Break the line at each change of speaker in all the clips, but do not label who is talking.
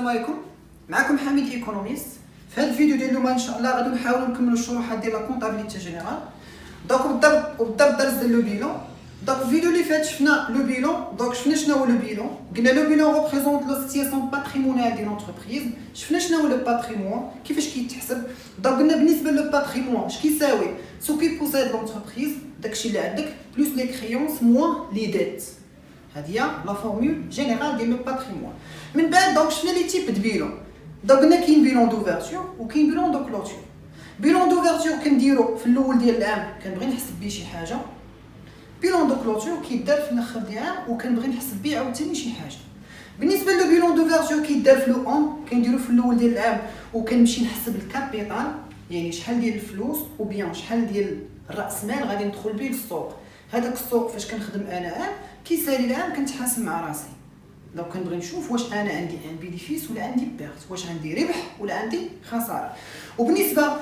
السلام عليكم. معكم حميد ايكونوميست. في هذا الفيديو ديال اليوم ان شاء الله غادي نحاولوا نكملوا الشروحات ديال لا كونطابيليتي جينيرال. دونك بالضبط درس ديال لو بيلون. دونك الفيديو اللي فات شفنا لو بيلون. دونك شفنا شنو هو لو بيلون. قلنا لو بيلون ريبريزونط لو سيتياسيون باتريمونيال ديال لونتربريز. شفنا شنو هو لو باتريمون كيفاش كيتحسب. دونك قلنا بالنسبه لو باتريمون اش كيساوي سو كي بوسيد لونتربريز داكشي اللي عندك بلوس لي كريونس موان لي ديت. هذه هي لا فورمول جينيرال ديال لو باتريمون. من بعد دونك شفنا لي تيب دو بيلون. دونك قلنا كاين بيلون دوفرتور وكاين بيلون دو كلوتور. بيلون دوفرتور كنديرو في الاول ديال العام كنبغي نحسب بيه شي حاجه. بيلون دو كلوتور كيدار في الاخر ديال العام وكنبغي نحسب بيه عاوتاني شي حاجه. بالنسبه لو بيلون دوفرتور كيدار في لو اون كنديرو في الاول ديال العام وكنمشي نحسب الكابيتال يعني شحال ديال الفلوس وبيان شحال ديال الراس مال غادي ندخل به للسوق. هذاك السوق فاش كنخدم انا عام كيسالي العام كنتحاسب مع راسي. لو كنبغي نشوف واش انا عندي ان بينيفيس ولا عندي بيرت، واش عندي ربح ولا عندي خساره. وبالنسبه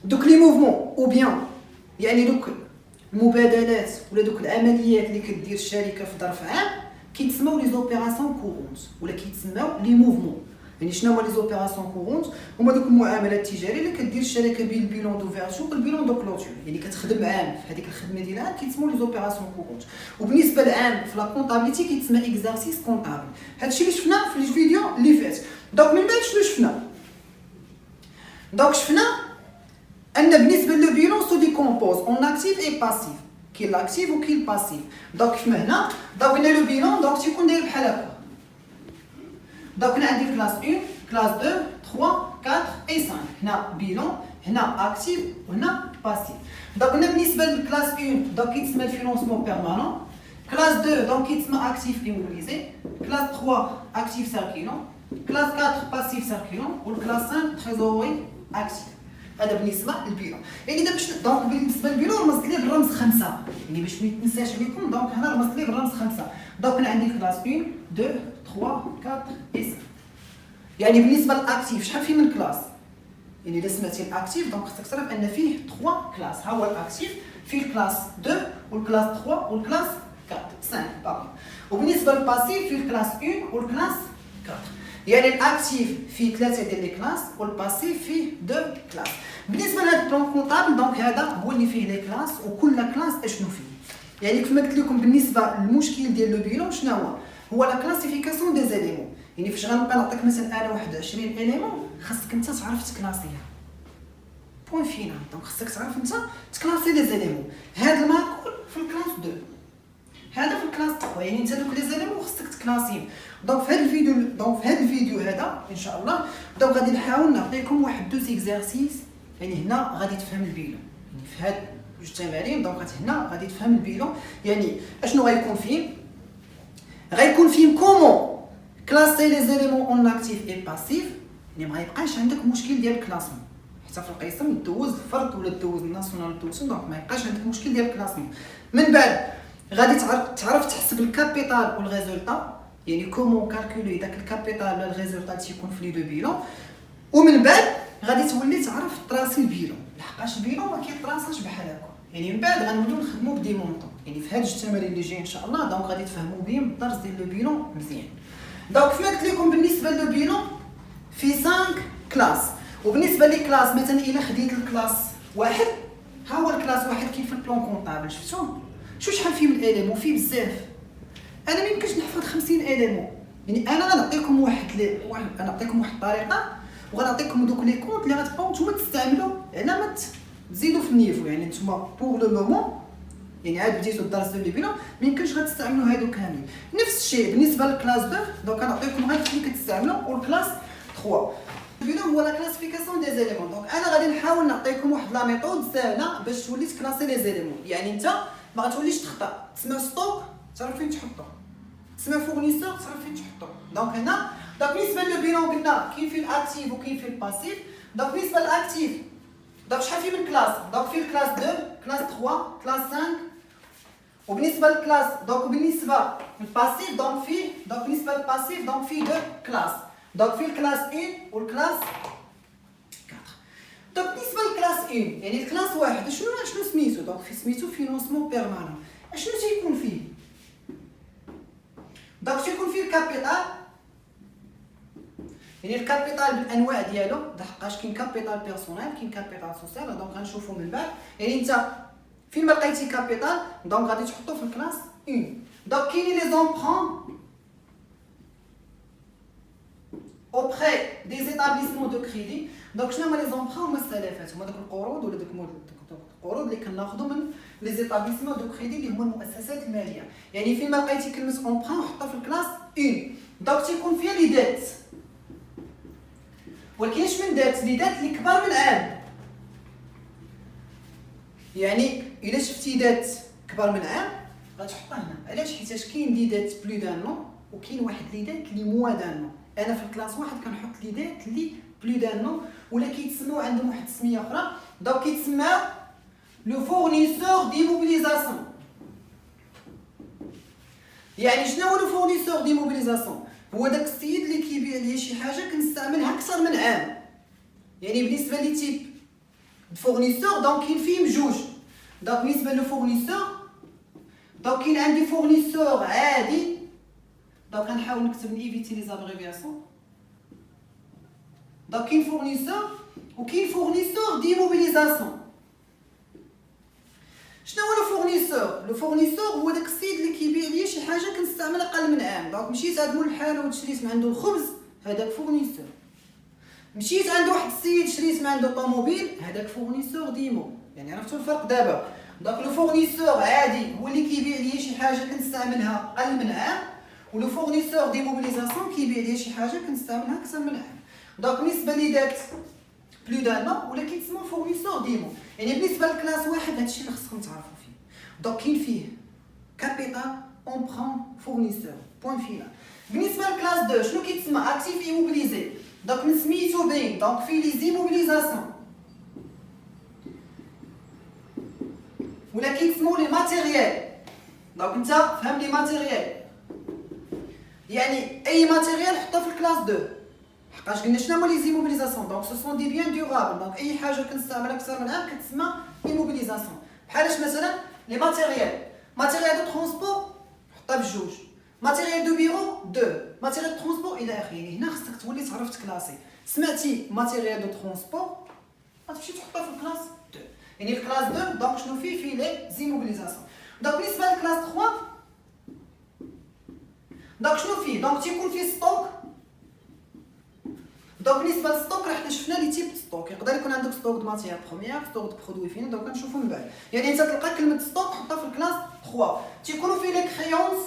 دوك لي موفمون او بيان يعني دوك المبادلات ولا دوك العمليات اللي كدير الشركه في ظرف عام كيتسموا لي زوبيراسيون كورونت ولا كيتسموا لي موفمون. يعني شنو هما لي زوبيراسيون كورونت؟ هما دوك المعاملات التجاريه اللي كدير الشركه بين البيلون دوفرتور والبيلون دو كلوتور. يعني كتخدم عام في هذيك الخدمه ديال العام كيتسموا لي زوبيراسيون كورونت. وبالنسبه للعام في لا كونطابيليتي كيتسمى اكزارسيس كونطابل. هادشي اللي شفنا في الفيديو اللي فات. دونك من بعد شنو شفنا؟ دونك شفنا ان بالنسبه لو بيلون سو ديكومبوز اون اكتيف اي باسيف. كاين لاكتيف وكاين الباسيف. دونك كيما هنا دونك قلنا لو بيلون دونك تيكون داير بحال هكا. دونك هنا عندي كلاس 1 كلاس 2 3 4 اي 5. هنا بيلون هنا اكتيف وهنا باسيف. دونك هنا بالنسبه للكلاس 1 دونك كيتسمى الفينونسمون بيرمانون. كلاس 2 دونك كيتسمى اكتيف ايموبيليزي. كلاس 3 اكتيف سيركيلون. كلاس 4 باسيف سيركيلون. والكلاس 5 تريزوري اكتيف. هذا بالنسبه للبيلون. يعني دابا دونك بالنسبه للبيلون رمزت ليه بالرمز 5 يعني باش ما يتنساش عليكم. دونك هنا رمزت ليه بالرمز 5. دونك انا عندي كلاس 1 2 3 4 اي 5. يعني بالنسبه للاكتيف شحال فيه من كلاس؟ يعني الا سمعتي الاكتيف دونك خصك تعرف ان فيه 3 كلاس. ها هو الاكتيف فيه الكلاس 2 والكلاس 3 والكلاس 4 5 باغي. وبالنسبه للباسيف فيه الكلاس 1 والكلاس 4. يعني الاكتيف فيه 3 ديال لي كلاس والباسيف فيه 2 كلاس. بالنسبه لهذا البلان كونطابل دونك هذا هو اللي فيه لي كلاس وكل كلاس اشنو فيه. يعني كيف ما قلت لكم بالنسبه للمشكل ديال لو بيلون شنو هو لا كلاسيفيكاسيون دي زاليمون. يعني فاش غنبقى نعطيك مثلا انا 21 اليمون خاصك انت تعرف تكلاسيها بوين فينال. دونك خاصك تعرف انت تكلاسي لي زاليمون. هذا الماكول في الكلاس 2 هذا في الكلاس 3 يعني انت دوك لي زاليمون خاصك تكلاسيهم. دونك في هذا الفيديو هذا ان شاء الله دونك غادي نحاول نعطيكم واحد دو زيكزارسيس. يعني هنا غادي تفهم البيلون. يعني في هاد جوج تمارين دونك هنا غادي تفهم البيلون. يعني اشنو غيكون فيه؟ غيكون فيه كومون كلاسي لي زيليمون اون اكتيف اي باسيف. يعني ما يبقاش عندك مشكل ديال الكلاسمون. حتى في القسم دوز الفرد ولا دوز الناسيونال دوز دونك ما يبقاش عندك مشكل ديال الكلاسمون. من بعد غادي تعرف تحسب الكابيتال والريزولطا. يعني كومون كالكولي داك الكابيتال ولا الريزولطا تيكون في لي دو بيلون. ومن بعد غادي تولي تعرف تراسي البيلون لحقاش البيلون ما كيتراساش بحال هكا. يعني من بعد غنوليو نخدمو بدي مونطون. يعني في هاد التمارين اللي جايين ان شاء الله دونك غادي تفهموا بهم الدرس ديال لو بيلون مزيان. دونك كيف ما قلت لكم بالنسبه لو بيلون في 5 كلاس. وبالنسبه لي كلاس مثلا الا خديت الكلاس واحد ها هو الكلاس واحد كاين في البلان كونطابل شفتو شحال فيه من اليمون؟ فيه بزاف. انا ما يمكنش نحفظ 50 اليمون. يعني انا غنعطيكم انا نعطيكم واحد الطريقه وغنعطيكم دوك لي كونط اللي غتبقاو نتوما تستعملوا على ما تزيدوا في النيفو. يعني نتوما بور لو مومون يعني عاد بديتو الدرس ديال لي بيلون ما يمكنش غتستعملوا هادو كاملين. نفس الشيء بالنسبه للكلاس 2 دونك غنعطيكم غير اللي كتستعملوا والكلاس 3. البيلون هو لا كلاسيفيكاسيون دي زيليمون. دونك انا غادي نحاول نعطيكم واحد لا ميثود ساهله باش تولي تكلاسي لي زيليمون. يعني انت ما غتوليش تخطا. تسمى ستوك تعرف فين تحطو، تسمى فورنيسور تعرف فين تحطو. دونك هنا دونك بالنسبه للبيلون قلنا كاين فيه الاكتيف وكاين فيه الباسيف. دونك بالنسبه للاكتيف دونك شحال فيه من كلاس؟ دونك فيه الكلاس 2 كلاس 3 كلاس 5. وبالنسبه للكلاس دونك بالنسبه للباسيف دونك فيه دونك بالنسبه للباسيف دونك فيه 2 كلاس. دونك فيه الكلاس 1 والكلاس 4. دونك بالنسبه للكلاس 1 يعني الكلاس واحد شنو سميتو؟ دونك في سميتو فينونسمون بيرمانون. اشنو تيكون فيه؟ دونك تيكون فيه الكابيتال يعني الكابيتال بالانواع ديالو لحقاش كاين كابيتال بيرسونيل كاين كابيتال سوسيال. دونك غنشوفو من بعد. يعني انت فين ما لقيتي كابيتال دونك غادي تحطو في الكلاس 1. دونك كاينين لي زومبرون auprès des établissements de crédit. دونك شنو هما لي زومبرون؟ هما السلفات، هما داك القروض ولا داك القروض اللي كناخذوا من لي زيتابليسمون دو كريدي اللي هما المؤسسات الماليه. يعني فين ما لقيتي كلمه اونبرون حطها في الكلاس 1. دونك تيكون فيها لي دات، ولكن اش من دات؟ لي دات اللي كبار من عام. يعني الا شفتي دات كبار من عام غتحطها هنا. علاش؟ حيتاش كاين لي دات بلو دان نو وكاين واحد لي دات اللي موا دان نو. انا في الكلاس واحد كنحط لي دات اللي بلو دان نو ولا كيتسموا عندهم واحد التسميه اخرى. دونك كيتسمى لو فورنيسور ديموبيليزاسيون. يعني شنو هو لو فورنيسور ديموبيليزاسيون؟ هو داك السيد اللي كيبيع لي شي حاجه كنستعملها اكثر من عام. يعني بالنسبه لي تيب فورنيسور دونك كاين فيهم جوج. دونك بالنسبه لو فورنيسور دونك كاين عندي فورنيسور عادي. دونك غنحاول نكتب نيفيتي لي زابريفياسيون. دونك كاين فورنيسور وكاين فورنيسور ديموبيليزاسيون. شنو هو لو فورنيسور؟ لو فورنيسور هو داك السيد اللي كيبيع لي شي حاجه كنستعملها اقل من عام. دونك مشيت عند مول الحانوت وشريت من عنده الخبز، هذاك فورنيسور. مشيت عند واحد السيد شريت من عنده طوموبيل، هذاك فورنيسور ديمو. يعني عرفتوا الفرق دابا؟ دونك لو فورنيسور عادي هو اللي كيبيع لي شي حاجه كنستعملها اقل من عام، ولو فورنيسور ديموبيليزاسيون كيبيع لي شي حاجه كنستعملها اكثر من عام. دونك بالنسبه لي دات بلو دان نو ولا كيتسمى فورنيسور ديمو. يعني بالنسبه للكلاس واحد هادشي اللي خصكم تعرفوا فيه. دونك كاين فيه كابيتال اونبرون فورنيسور بوين فينال. بالنسبه للكلاس 2 شنو كيتسمى؟ اكتيف ايموبيليزي. دونك من سميتو باين دونك فيه لي زيموبيليزاسيون ولا كيتسموا لي ماتيريال. دونك انت فهم لي ماتيريال، يعني اي ماتيريال حطها في الكلاس 2 حقاش قلنا شنو هما لي زيموبيليزاسيون. دونك سو سون دي بيان ديورابل. دونك اي حاجه كنستعملها اكثر من عام كتسمى ايموبيليزاسيون. بحالاش مثلا لي ماتيريال دو ترونسبور حطها بجوج، ماتيريال دو بيرو 2، ماتيريال دو ترونسبور الى اخره. يعني هنا خصك تولي تعرف تكلاسي. سمعتي ماتيريال دو ترونسبور غتمشي تحطها في الكلاس 2. يعني الكلاس 2 دونك شنو فيه لي زيموبيليزاسيون. دونك بالنسبه للكلاس 3 دونك شنو فيه؟ دونك تيكون فيه ستوك. دونك بالنسبه للستوك راه حنا شفنا لي تيب ستوك. يقدر يكون عندك ستوك دو ماتيير بروميير، ستوك دو برودوي فين. دونك كنشوفو من بعد. يعني انت تلقى كلمه ستوك حطها في الكلاس 3. تيكونوا فيه لي كريونس.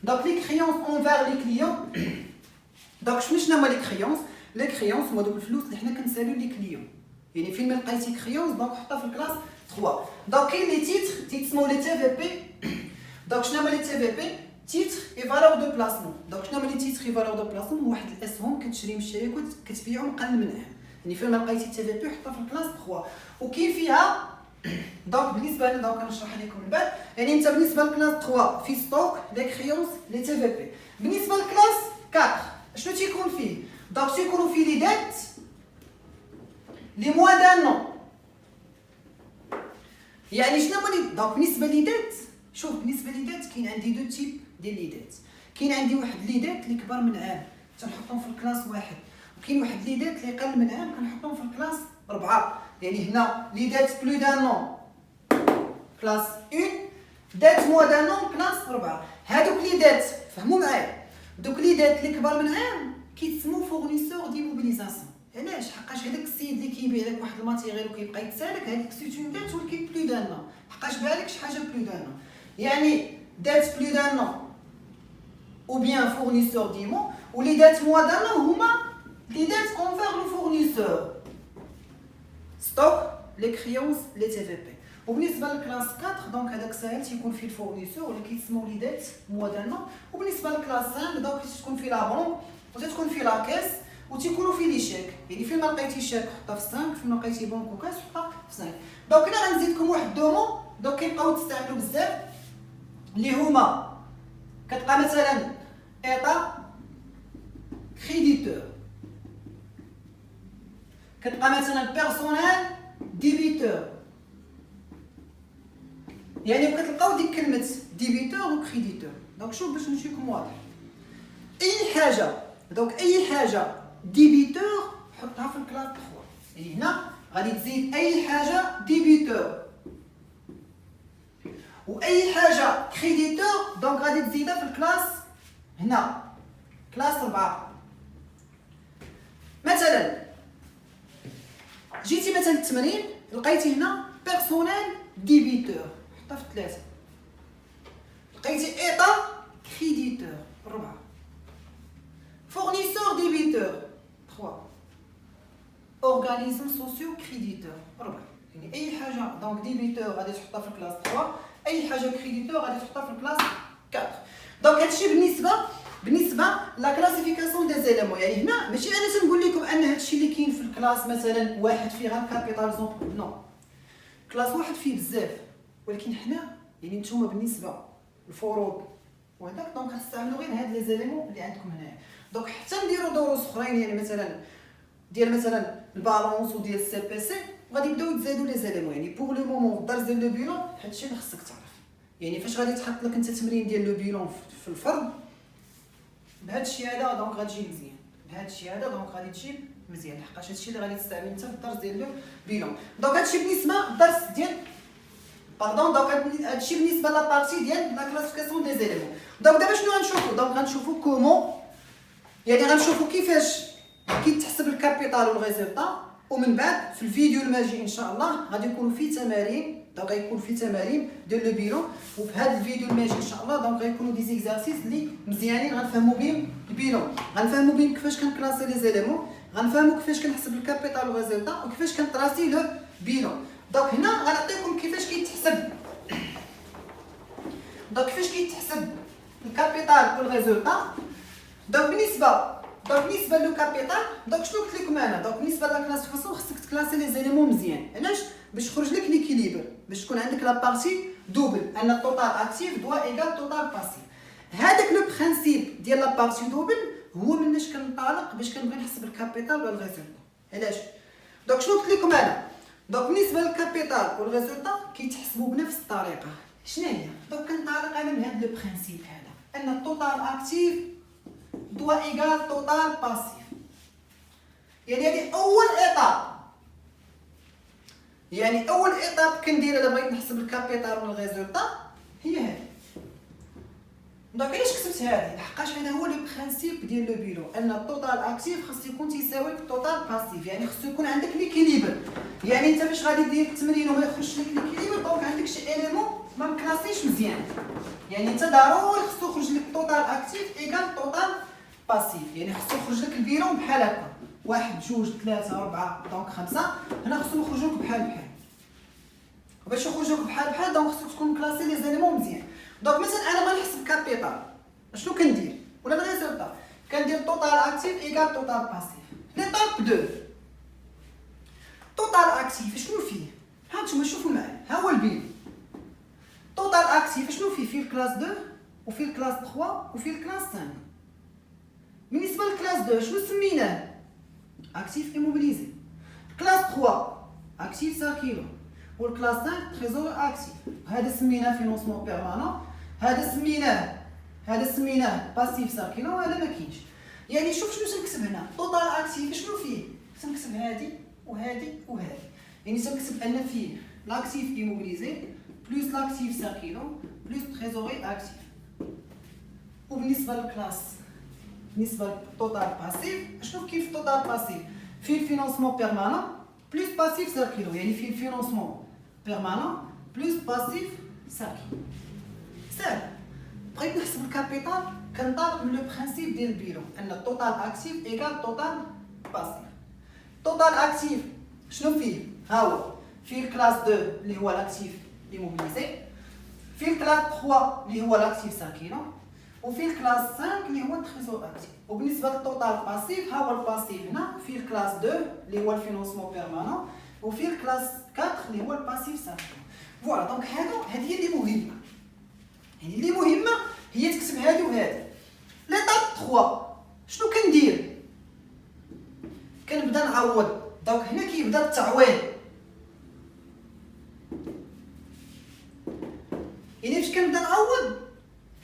دونك لي كريونس اونفير لي كليون. دونك شنو هما لي كريونس؟ لي كريونس هما دوك الفلوس اللي حنا كنساليو لي كليون. يعني فين ما لقيتي كريونس دونك حطها في الكلاس 3. دونك كاين لي تيتر تيتسموا لي تي في بي. دونك شنو هما لي تي في بي؟ تيتر اي فالور دو بلاسمون. دونك شنو هما لي تيتر اي فالور دو بلاسمون؟ واحد الاسهم كتشري من الشركات كتبيعهم اقل من عام. يعني فين ما لقيتي تي في بي حطها في الكلاس 3. وكاين فيها دونك بالنسبه لنا دونك نشرح لكم من بعد. يعني انت بالنسبه للكلاس 3 في ستوك لي كريونس لي تي في بي. بالنسبه للكلاس 4 شنو تيكون فيه؟ دونك تيكونوا فيه لي دات لي موا دان نو. يعني شنو هما لي دونك بالنسبه لي دات؟ شوف بالنسبه لي دات كاين عندي دو تيب ديال لي دات. كاين عندي واحد لي دات اللي كبار من عام تنحطهم في الكلاس 1، وكاين واحد لي دات اللي قل من عام كنحطهم في الكلاس 4. يعني هنا لي دات بلو دان نو كلاس 1، دات موا دان نو كلاس 4. هادوك لي دات فهموا معايا، دوك لي دات اللي كبار من عام كيتسموا فورنيسور ديموبيليزاسيون. علاش؟ حقاش هذاك السيد اللي كيبيع لك واحد الماتيريال وكيبقى يتسالك هذيك سيتون دات ولكن بلو دان نو. حقاش باع لك شي حاجه بلو دان نو. يعني دات بلو دان نو ou bien fournisseur ديمو، ولي دات موا دان نو هما لي دات envers لو فورنيسور. ستوك لي كريونس لي تي في بي. وبالنسبه للكلاس 4 دونك هذاك ساهل تيكون فيه الفورنيسور ولا كيتسموا لي دات موا دان نو. وبالنسبه للكلاس 5 دونك تكون فيه لا بونك وتتكون فيه لا كاس وتيكونوا فيه لي شيك. يعني فين ما لقيتي شيك حطها في 5، فين ما لقيتي بونك وكاس حطها في 5. دونك انا غنزيدكم واحد دومو دونك كيبقاو تستعملوا بزاف اللي هما كتبقى مثلا ايطا كريديتور، كتبقى مثلا بيرسونيل ديبيتور. يعني كتلقاو ديك كلمه ديبيتور وكريديتور. دونك شوف باش نمشيكم واضح، اي حاجه دونك اي حاجه ديبيتور حطها في الكلاس 3. يعني هنا غادي تزيد اي حاجه ديبيتور، واي حاجه كريديتور دونك غادي تزيدها في الكلاس هنا كلاس 4. مثلا جيتي مثلا التمرين لقيتي هنا بيرسونيل ديبيتور حطها في 3، لقيتي ايطا كريديتور 4، فورنيسور ديبيتور 3، اورغانيزم سوسيو كريديتور 4. يعني اي حاجه دونك ديبيتور غادي تحطها في الكلاس 3، اي حاجه كريديتور غادي تحطها في الكلاس 4. دونك هادشي بالنسبه لا كلاسيفيكاسيون دي زيليمون. يعني هنا ماشي انا تنقول لكم ان هادشي اللي كاين في الكلاس مثلا واحد فيه غير كابيتال زون، نو، كلاس واحد فيه بزاف، ولكن حنا يعني نتوما بالنسبه للفروض وهذاك دونك غتستعملوا غير هاد لي زيليمون اللي عندكم هنايا. دونك حتى نديروا دروس اخرين يعني مثلا ديال مثلا البالونس وديال السي بي سي غادي يبداو يتزادوا لي زيليمون. يعني بوغ لو مومون الدرس ديال لو بيلون هادشي اللي خصك تعرف. يعني فاش غادي تحط لك انت تمرين ديال لو بيلون في الفرد بهذا الشيء هذا دونك غتجي مزيان، بهذا الشيء هذا دونك غادي تجي مزيان، لحقاش هادشي اللي غادي تستعمل انت في الدرس ديال لو بيلون. دونك هادشي بالنسبه للدرس ديال باردون. دونك هادشي بالنسبه لا بارتي ديال لا كلاسيفيكاسيون دي زيليمون. دونك دابا شنو غنشوفوا؟ دونك غنشوفوا كومون، يعني غنشوفوا كيفاش كيتحسب الكابيتال والريزلتا، ومن بعد في الفيديو الماجي ان شاء الله غادي يكونوا فيه تمارين، دونك غيكون فيه تمارين ديال لو بيلون. وفي هذا الفيديو الماجي ان شاء الله دونك غيكونوا دي زيكزارسيس اللي مزيانين غنفهموا بهم البيلون، غنفهموا بهم كيفاش كنكلاسي لي زيليمون، غنفهموا كيفاش كنحسب الكابيتال والريزلتا، وكيفاش كنطراسي لو بيلون. دونك هنا غنعطيكم كيفاش كيتحسب، دونك كيفاش كيتحسب الكابيتال والريزلتا. دونك بالنسبه لو كابيتال دونك شنو قلت لكم انا؟ دونك بالنسبه لا كلاسيفيكاسيون خصك تكلاسي لي زيليمون مزيان. علاش؟ باش تخرج لك ليكيليبر، باش تكون عندك لا بارتي دوبل، ان التوتال اكتيف دوا ايكال توتال باسيف. هذاك لو برينسيپ ديال لا بارتي دوبل هو مناش كنطالق باش كنبغي نحسب الكابيتال والريزلتا. علاش؟ دونك شنو قلت لكم انا؟ دونك بالنسبه للكابيتال والريزلتا كيتحسبوا بنفس الطريقه. شنو هي؟ دونك كنطالق انا من هذا لو برينسيپ هذا، ان التوتال اكتيف دوا ايكال توتال باسيف. يعني هذه اول ايطاب، يعني اول ايطاب كندير الا بغيت نحسب الكابيتال والريزلتا هي هذه. دونك علاش كتبت هذه؟ لحقاش هذا هو لو برينسيپ ديال لو بيلون، ان التوتال اكتيف خاص يكون تيساوي التوتال باسيف، يعني خصو يكون عندك ليكيليبر. يعني انت فاش غادي دير التمرين وما يخرجش لك ليكيليبر دونك عندك شي اليمون ما مكلاسيش مزيان. يعني انت ضروري خصو يخرج لك توتال اكتيف ايكال توتال باسيف، يعني خصو يخرج لك البيلون بحال هكا 1 2 3 4 دونك 5. هنا خصو يخرج لك بحال وباش يخرج لك بحال دونك خصك تكون كلاسي لي زيليمون مزيان. دونك مثلا انا بغا نحسب كابيتال شنو كندير ولا الريزلتا؟ كندير توتال اكتيف ايكال توتال باسيف. ليطاب 2 توتال اكتيف شنو فيه؟ ها نتوما شوفوا معايا، ها هو البيلون. توتال اكتيف شنو فيه؟ فيه الكلاس 2 وفيه الكلاس 3 وفيه الكلاس 5. بالنسبه للكلاس 2 شنو سميناه؟ اكتيف ايموبيليزي. كلاس 3 اكتيف ساكيلو، والكلاس 5 تريزور اكتيف. هذا سميناه فينونسمون بيرمانون، هذا سميناه باسيف ساكيلو، وهذا ما كاينش. يعني شوف شنو تنكتب هنا، توتال اكتيف شنو فيه؟ تنكتب هذه وهذه وهذه، يعني تنكتب ان فيه لاكتيف ايموبيليزي بلس لاكتيف ساكيلو بلس تريزوري اكتيف. وبالنسبه للكلاس بالنسبه للتوتال باسيف شنو كاين في التوتال باسيف؟ فيه الفينونسمون بيرمانون بلس باسيف سيركيلو، يعني فيه الفينونسمون بيرمانون بلس باسيف سيركيلو. ساهل. بغيت نحسب الكابيتال كنطابق من لو برينسيپ ديال البيلون، ان التوتال اكتيف ايكال توتال باسيف. توتال اكتيف شنو فيه؟ ها هو فيه الكلاس 2 اللي هو لاكتيف ايموبيليزي، فيه الكلاس 3 اللي هو لاكتيف ساكينو، وفيه الكلاس 5 اللي هو تريزور اكتيف. وبالنسبه للتوتال باسيف ها هو الباسيف هنا، فيه الكلاس 2 اللي هو الفينونسمون بيرمانون، وفيه الكلاس 4 اللي هو الباسيف ساكينو. فوالا دونك هذه هي اللي مهمه، يعني اللي مهمه هي تكتب هذه وهذه. ليطاب 3 شنو كندير؟ كنبدا نعوض. دونك هنا كيبدا التعويض، يعني فاش كنبدا نعوض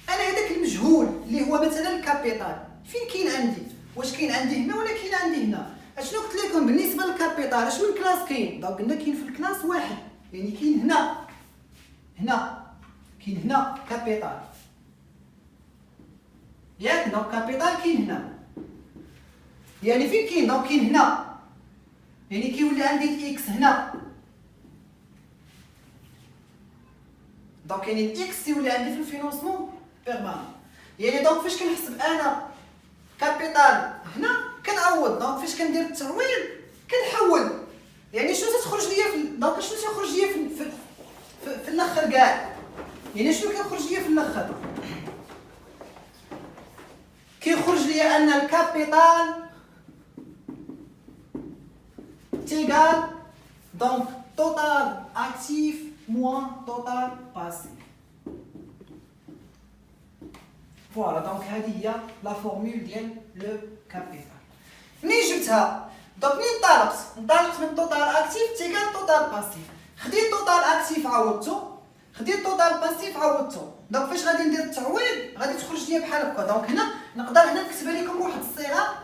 انا هذاك المجهول اللي هو مثلا الكابيتال فين كاين عندي؟ واش عندي هنا؟ اشنو قلت لكم بالنسبه للكابيتال اش من كلاس كاين؟ دونك قلنا كاين في الكلاس واحد، يعني كاين هنا كاين هنا كابيتال ياك. دونك كابيتال كاين هنا، يعني فين كاين؟ دونك كاين هنا، يعني كيولي عندي الاكس هنا. دونك يعني الاكس يولي عندي في الفينونسمون بيرمانون. يعني دونك فاش كنحسب انا كابيتال هنا كنعوض. دونك فاش كندير التعويض كنحول، يعني شنو تخرج ليا في دونك شنو تخرج ليا في الاخر كاع؟ يعني شنو كيخرج ليا في الاخر؟ كيخرج ليا ان الكابيتال تيغال دونك توتال اكتيف موان توتال باسيف. فوالا دونك هذه هي لا فورمول ديال لو كابيتال. منين جبتها؟ دونك منين انطلقت من توتال اكتيف تيغال توتال باسيف. خديت توتال اكتيف عوضتو، خديت توتال باسيف عوضتو. دونك فاش غادي ندير التعويض غادي تخرج ليا بحال هكا. دونك هنا نقدر هنا نكتبها لكم بواحد الصيغه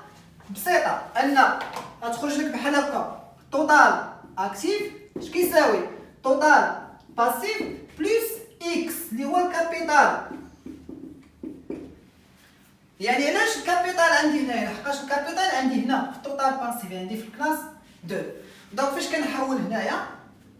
بسيطه، ان غتخرج لك بحال هكا توتال اكتيف اش كيساوي توتال باسيف بلس اكس اللي هو الكابيتال. يعني علاش الكابيتال عندي هنايا؟ لحقاش الكابيتال عندي هنا في التوتال باسيف عندي في الكلاس 2. دونك فاش كنحول هنايا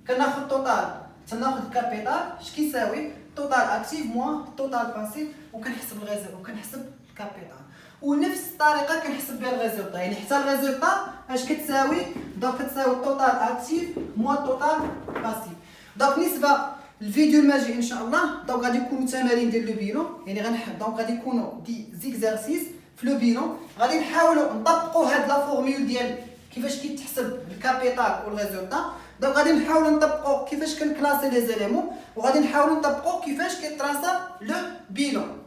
كناخذ توتال تناخذ الكابيتال اش كيساوي توتال اكتيف موان توتال باسيف، وكنحسب الغيزير وكنحسب الكابيتال. ونفس الطريقه كنحسب بها الريزولطا، يعني حتى الريزولطا اش كتساوي؟ دونك كتساوي توتال اكتيف موان توتال باسيف. دونك بالنسبه الفيديو الماجي ان شاء الله دونك غادي يكونوا تمارين ديال لو بيلون، يعني دونك غادي يكونوا دي زيكزارسيس في لو بيلون. غادي نحاولوا نطبقوا هاد لا فورمول ديال كيفاش كيتحسب الكابيتال والريزولطا. دونك غادي نحاولوا نطبقوا كيفاش كنكلاسي لي زيليمون، وغادي نحاولوا نطبقوا كيفاش كيتراسا لو بيلون.